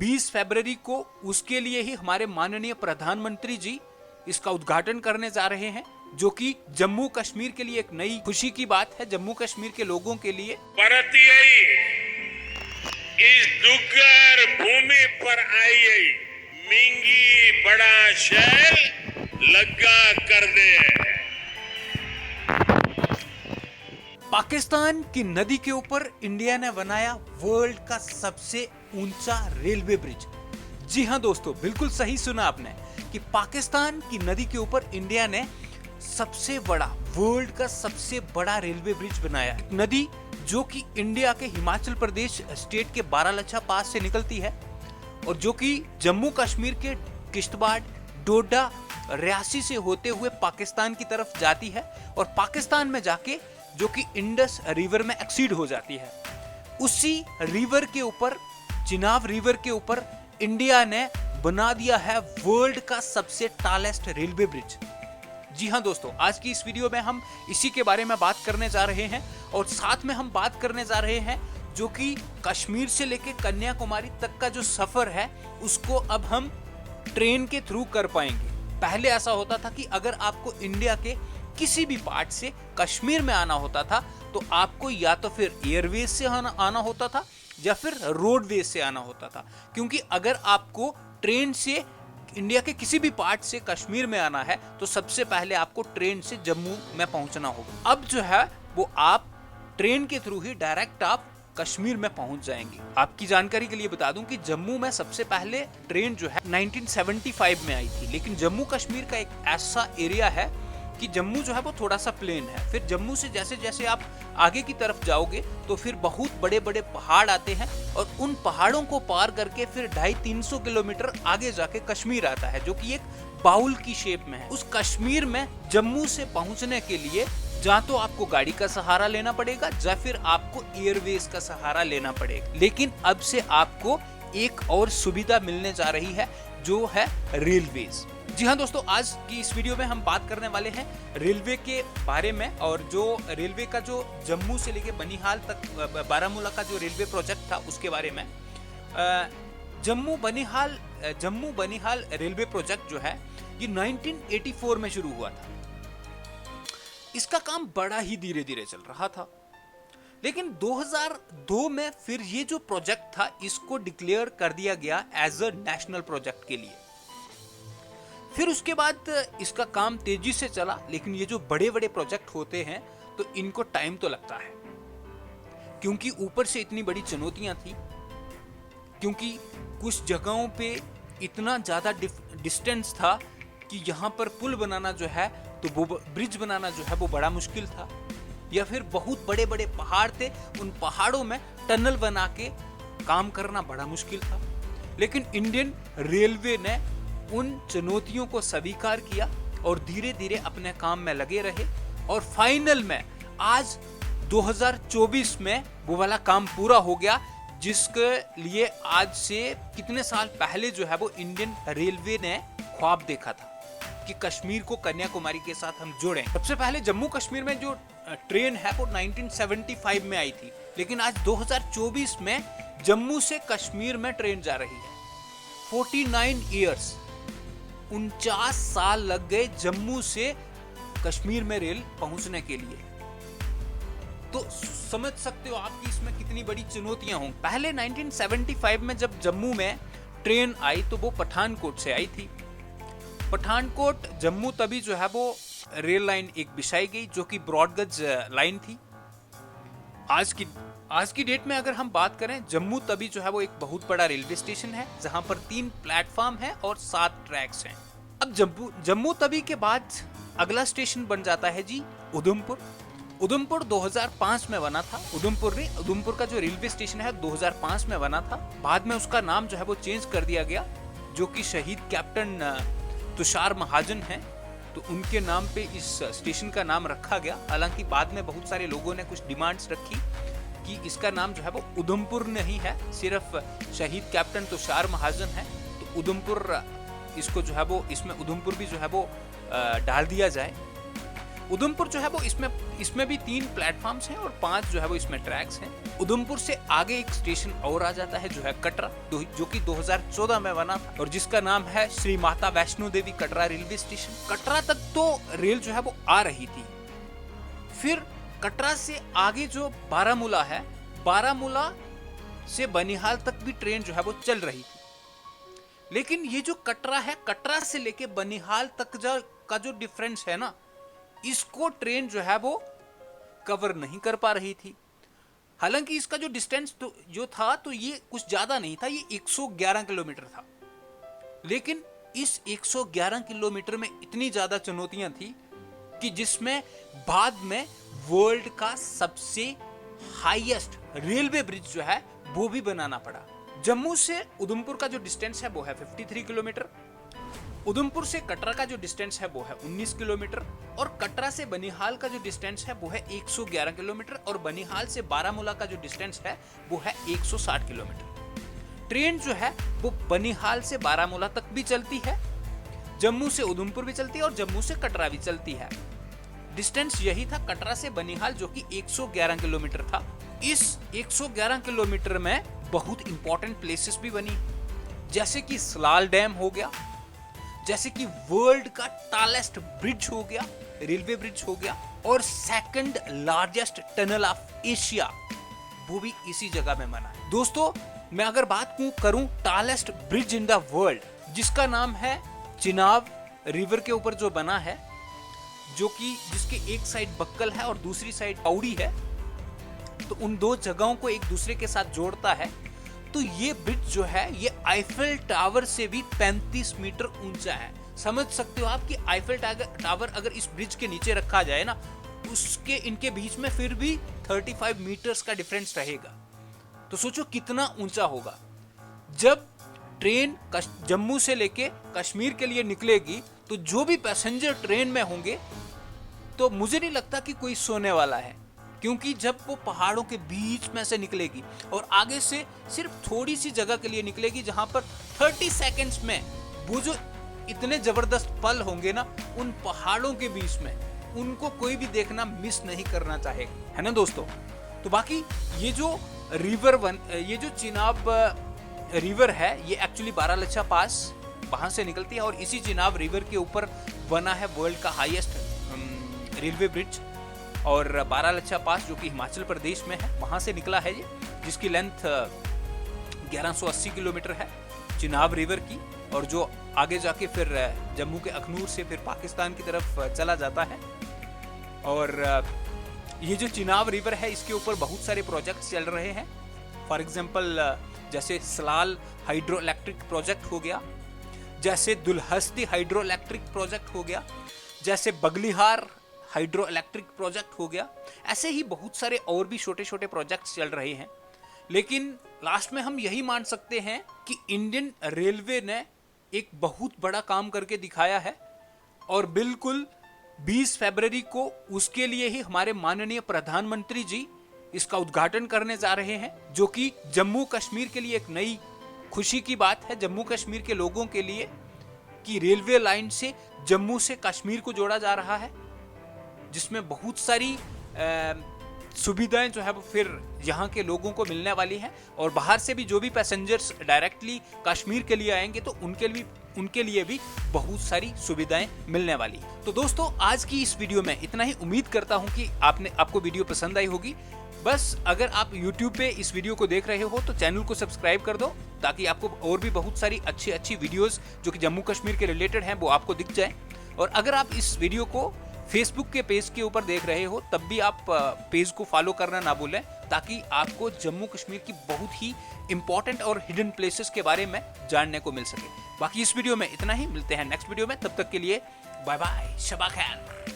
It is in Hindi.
20 फरवरी को उसके लिए ही हमारे माननीय प्रधानमंत्री जी इसका उद्घाटन करने जा रहे हैं, जो कि जम्मू कश्मीर के लिए एक नई खुशी की बात है, जम्मू कश्मीर के लोगों के लिए। इस दुर्गर भूमि पर आई मिंगी बड़ा शैल लगा कर दे। पाकिस्तान की नदी के ऊपर इंडिया ने बनाया वर्ल्ड का सबसे ऊंचा रेलवे ब्रिज। जी हां दोस्तों, बिल्कुल सही सुना आपने कि पाकिस्तान की नदी के ऊपर इंडिया ने सबसे बड़ा, वर्ल्ड का सबसे बड़ा रेलवे ब्रिज बनाया। नदी जो कि इंडिया के हिमाचल प्रदेश स्टेट के बारालाचा पास से निकलती है और जो कि जम्मू कश्मीर के किश्तवाड़, डोडा, रियासी से होते हुए पाकिस्तान की तरफ जाती है और पाकिस्तान में जाके जो कि इंडस रिवर में एक्सीड हो जाती है। उसी रिवर के ऊपर, चिनाब रिवर के ऊपर इंडिया ने बना दिया है वर्ल्ड का सबसे टॉलेस्ट रेलवे ब्रिज। जी हां दोस्तों, आज की इस वीडियो में हम इसी के बारे में बात करने जा रहे हैं और साथ में हम बात करने जा रहे हैं जो कि कश्मीर से लेकर कन्याकुमारी तक का जो सफर है उसको अब हम ट्रेन के थ्रू कर पाएंगे। पहले ऐसा होता था कि अगर आपको इंडिया के किसी भी पार्ट से कश्मीर में आना होता था तो आपको या तो फिर एयरवेज से आना होता था या फिर रोडवेज से आना होता था, क्योंकि अगर आपको ट्रेन से इंडिया के किसी भी पार्ट से कश्मीर में आना है तो सबसे पहले आपको ट्रेन से जम्मू में पहुंचना होगा। अब जो है वो आप ट्रेन के थ्रू ही डायरेक्ट आप कश्मीर में पहुंच जाएंगे। आपकी जानकारी के लिए बता दूं कि जम्मू में सबसे पहले ट्रेन जो है 1975 में आई थी, लेकिन जम्मू कश्मीर का एक ऐसा एरिया है कि जम्मू जो है वो थोड़ा सा प्लेन है। फिर जम्मू से जैसे जैसे आप आगे की तरफ जाओगे तो फिर बहुत बड़े बड़े पहाड़ आते हैं और उन पहाड़ों को पार करके फिर 250-300 किलोमीटर आगे जाके कश्मीर आता है, जो कि एक बाउल की शेप में है। उस कश्मीर में जम्मू से पहुंचने के लिए या तो आपको गाड़ी का सहारा लेना पड़ेगा या फिर आपको एयरवेज का सहारा लेना पड़ेगा। लेकिन अब से आपको एक और सुविधा मिलने जा रही है जो है रेलवेज। जी हाँ दोस्तों, आज की इस वीडियो में हम बात करने वाले हैं रेलवे के बारे में और जो रेलवे का जो जम्मू से लेके बनिहाल तक, बारामूला का जो रेलवे प्रोजेक्ट था उसके बारे में। जम्मू बनिहाल रेलवे प्रोजेक्ट जो है ये 1984 में शुरू हुआ था। इसका काम बड़ा ही धीरे धीरे चल रहा था, लेकिन 2002 में फिर ये जो प्रोजेक्ट था इसको डिक्लेयर कर दिया गया एज अ नेशनल प्रोजेक्ट के लिए। फिर उसके बाद इसका काम तेजी से चला, लेकिन ये जो बड़े बड़े प्रोजेक्ट होते हैं तो इनको टाइम तो लगता है, क्योंकि ऊपर से इतनी बड़ी चुनौतियां थी, क्योंकि कुछ जगहों पे इतना ज्यादा डिस्टेंस था कि यहाँ पर पुल बनाना जो है तो वो ब्रिज बनाना जो है वो बड़ा मुश्किल था, या फिर बहुत बड़े बड़े पहाड़ थे, उन पहाड़ों में टनल बना के काम करना बड़ा मुश्किल था। लेकिन इंडियन रेलवे ने उन चुनौतियों को स्वीकार किया और धीरे धीरे अपने काम में लगे रहे और फाइनल में आज 2024 में वो वाला काम पूरा हो गया, जिसके लिए आज से कितने साल पहले जो है वो इंडियन रेलवे ने ख्वाब देखा था कि कश्मीर को कन्याकुमारी के साथ हम जोड़ें। सबसे पहले जम्मू कश्मीर में जो ट्रेन है वो 1975 में आई थी, लेकिन आज 2024 में जम्मू से कश्मीर में ट्रेन जा रही है। 49 ईयर्स, 49 साल लग गए जम्मू से कश्मीर में रेल पहुंचने के लिए। तो समझ सकते हो आप कि इसमें कितनी बड़ी चुनौतियां होंगी। पहले 1975 में जब जम्मू में ट्रेन आई तो वो पठानकोट से आई थी। पठानकोट जम्मू तभी जो है वो रेल लाइन एक बिछाई गई जो कि ब्रॉडगेज लाइन थी। आज की डेट में अगर हम बात करें, जम्मू तवी जो है वो एक बहुत बड़ा रेलवे स्टेशन है जहां पर 3 प्लेटफॉर्म है और 7 ट्रैक्स हैं। अब जम्मू तवी के बाद अगला स्टेशन बन जाता है जी उधमपुर। उधमपुर 2005 में बना था। उधमपुर का जो रेलवे स्टेशन है 2005 में बना था। बाद में उसका नाम जो है वो चेंज कर दिया गया, जो कि शहीद कैप्टन तुषार महाजन हैं, तो उनके नाम पे इस स्टेशन का नाम रखा गया। हालांकि बाद में बहुत सारे लोगों ने कुछ डिमांड्स रखी कि इसका नाम जो है वो उधमपुर नहीं है, सिर्फ शहीद कैप्टन तुषार महाजन है, तो उधमपुर इसको जो है वो, इसमें उधमपुर भी जो है वो डाल दिया जाए। उधमपुर जो है वो इसमें भी 3 प्लेटफॉर्म्स हैं और 5 जो है वो इसमें ट्रैक्स हैं। उधमपुर से आगे एक स्टेशन और आ जाता है जो है कटरा, जो कि 2014 में बना था और जिसका नाम है श्री माता वैष्णो देवी कटरा रेलवे स्टेशन। कटरा तक तो रेल जो है वो आ रही थी। फिर कटरा से आगे जो बारामूला है, बारामूला से बनिहाल तक भी ट्रेन जो है वो चल रही थी। लेकिन ये जो कटरा है, कटरा से लेके बनिहाल तक का जो डिफरेंस है ना, इसको ट्रेन जो है वो कवर नहीं कर पा रही थी। हालांकि इसका जो डिस्टेंस जो था तो ये कुछ ज्यादा नहीं था, ये 111 किलोमीटर था। लेकिन इस 111 किलोमीटर में इतनी ज्यादा चुनौतियां थी कि जिसमें बाद में वर्ल्ड का सबसे हाईएस्ट रेलवे ब्रिज जो है वो भी बनाना पड़ा। जम्मू से उधमपुर का जो डिस्टेंस है वो है 53 किलोमीटर, उधमपुर से कटरा का जो डिस्टेंस है वो है 19 किलोमीटर और कटरा से बनिहाल का जो डिस्टेंस है वो है 111 किलोमीटर और बनिहाल से बारामूला का जो डिस्टेंस है वो है 160 किलोमीटर। ट्रेन जो है वो बनिहाल से बारामूला तक भी चलती है, जम्मू से उधमपुर भी चलती है और जम्मू से कटरा भी चलती है। डिस्टेंस यही था कटरा से बनिहाल, जो कि 111 किलोमीटर था। इस 111 किलोमीटर में बहुत इंपॉर्टेंट प्लेसेस भी बनी, जैसे कि सलाल डैम हो गया, जैसे कि वर्ल्ड का टालेस्ट ब्रिज हो गया, रेलवे ब्रिज हो गया, और second largest tunnel of Asia वो भी इसी जगह में बना है। दोस्तों, मैं अगर बात करूं tallest bridge in the world, जिसका नाम है चिनाब रिवर के ऊपर जो बना है, जो कि जिसके एक साइड बक्कल है और दूसरी साइड पौड़ी है, तो उन दो जगहों को एक दूसरे के साथ जोड़ता है। तो ये ब्रिज जो है ये आईफेल टावर से भी 35 मीटर ऊंचा है। समझ सकते हो आप कि आईफेल टावर अगर इस ब्रिज के नीचे रखा जाए ना, उसके इनके बीच में फिर भी 35 मीटर्स का डिफरेंस रहेगा। तो सोचो कितना ऊंचा होगा। जब ट्रेन जम्मू से लेके कश्मीर के लिए निकलेगी तो जो भी पैसेंजर ट्रेन में होंगे तो मुझे नहीं लगता कि कोई सोने वाला है, क्योंकि जब वो पहाड़ों के बीच में से निकलेगी और आगे से सिर्फ थोड़ी सी जगह के लिए निकलेगी, जहां पर 30 सेकंड्स में वो जो इतने जबरदस्त पल होंगे ना उन पहाड़ों के बीच में, उनको कोई भी देखना मिस नहीं करना चाहेगा, है ना दोस्तों। तो बाकी ये जो ये जो चिनाब रिवर है ये एक्चुअली बारालच्छा पास वहां से निकलती है और इसी चिनाब रिवर के ऊपर बना है वर्ल्ड का हाईएस्ट रेलवे ब्रिज। और बारालच्छा पास जो कि हिमाचल प्रदेश में है वहां से निकला है ये, जिसकी लेंथ 1180 किलोमीटर है चिनाब रिवर की, और जो आगे जाके फिर जम्मू के अखनूर से फिर पाकिस्तान की तरफ चला जाता है। और ये जो चिनाब रिवर है इसके ऊपर बहुत सारे प्रोजेक्ट्स चल रहे हैं। फॉर एग्जांपल जैसे सलाल हाइड्रो इलेक्ट्रिक प्रोजेक्ट हो गया, जैसे दुल्हस्ती हाइड्रो इलेक्ट्रिक प्रोजेक्ट हो गया, जैसे बगलिहार हाइड्रो इलेक्ट्रिक प्रोजेक्ट हो गया। ऐसे ही बहुत सारे और भी छोटे छोटे प्रोजेक्ट्स चल रहे हैं। लेकिन लास्ट में हम यही मान सकते हैं कि इंडियन रेलवे ने एक बहुत बड़ा काम करके दिखाया है और बिल्कुल 20 फरवरी को उसके लिए ही हमारे माननीय प्रधानमंत्री जी इसका उद्घाटन करने जा रहे हैं, जो कि जम्मू कश्मीर के लिए एक नई खुशी की बात है, जम्मू कश्मीर के लोगों के लिए, कि रेलवे लाइन से जम्मू से कश्मीर को जोड़ा जा रहा है, जिसमें बहुत सारी सुविधाएं जो है वो फिर यहाँ के लोगों को मिलने वाली हैं। और बाहर से भी जो भी पैसेंजर्स डायरेक्टली कश्मीर के लिए आएंगे तो उनके लिए भी बहुत सारी सुविधाएं मिलने वाली हैं। तो दोस्तों, आज की इस वीडियो में इतना ही। उम्मीद करता हूं कि आपको वीडियो पसंद आई होगी। बस अगर आप YouTube पे इस वीडियो को देख रहे हो तो चैनल को सब्सक्राइब कर दो, ताकि आपको और भी बहुत सारी अच्छी वीडियोस जो कि जम्मू कश्मीर के रिलेटेड हैं वो आपको दिख जाए। और अगर आप इस वीडियो को फेसबुक के पेज के ऊपर देख रहे हो तब भी आप पेज को फॉलो करना ना भूलें, ताकि आपको जम्मू कश्मीर की बहुत ही इंपॉर्टेंट और हिडन प्लेसेस के बारे में जानने को मिल सके। बाकी इस वीडियो में इतना ही। मिलते हैं नेक्स्ट वीडियो में, तब तक के लिए बाय बाय, शबा खैर।